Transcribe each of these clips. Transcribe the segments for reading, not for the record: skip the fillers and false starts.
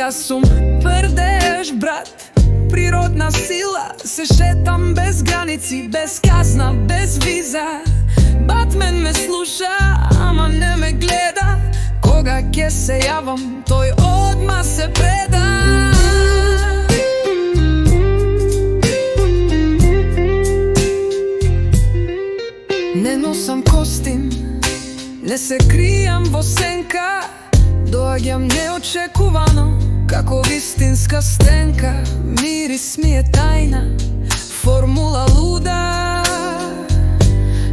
Јас сум пердеж, брат, природна сила. Се шетам без граници, без казна, без виза. Батмен ме слуша, ама не ме гледа. Кога ќе се јавам, тој одма се преда. Не носам костим, не се кријам во сенка. Доаѓам неочекувано, како вистинска стенка. Мирис ми е тајна, формула луда.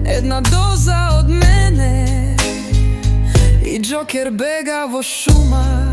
Една доза од мене и Джокер бега во шума.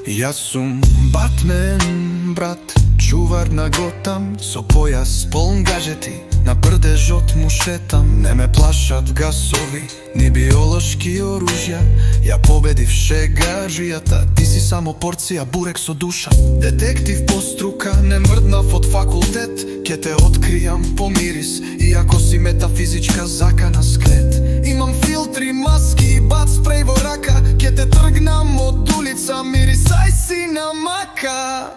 Јас сум Батмен, брат, чувар на Готам, со појас полн гаджети, на брдежот му шетам. Не ме плашат гасови, ни биолошки оружја. Ја победив шегаджијата, ти си само порција бурек со душа. Детектив по струка, не мрднав од факултет. Ке те откријам по мирис, иако си метафизичка закана склет. Имам филтри, маски и бат спреј во рака. Ке те тргнам од улица, мирисај си на мака.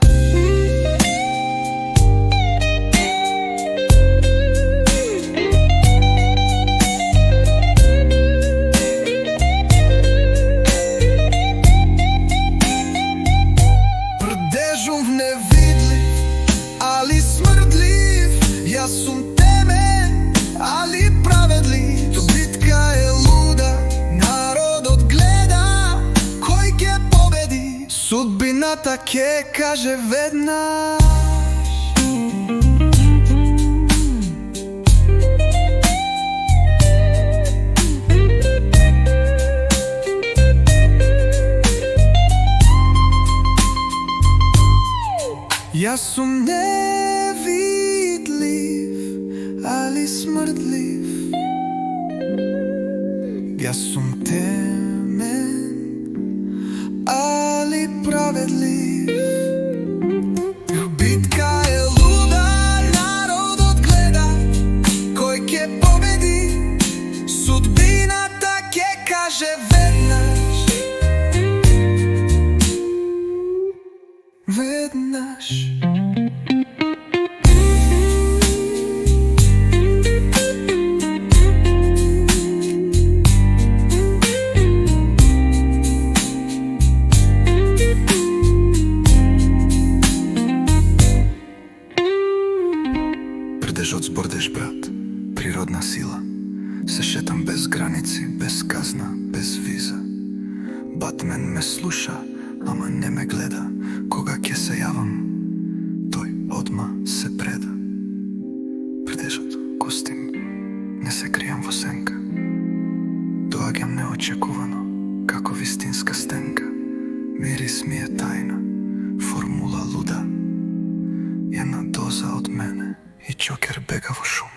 Јас сум темен, али праведлив. Ту битка е луда, народот гледа кој ќе победи. Судбината ќе каже веднаш. Јас сум али смрдлив. Јас сум темен, али праведлив. Битка е луда, народот гледа кој ќе победи. Судбината ќе каже веднаш. Веднаш. Брдежот збордеш, брат, природна сила. Се шетам без граници, без казна, без виза. Батмен ме слуша, ама не ме гледа. Кога ќе се јавам, тој одма се преда. Брдежот костим, не се кријам во сенка. Доаѓам неочекувано, како вистинска стенка. Мирис ми е тајна, формула луда. Една доза од мене и Джокер бега во шум.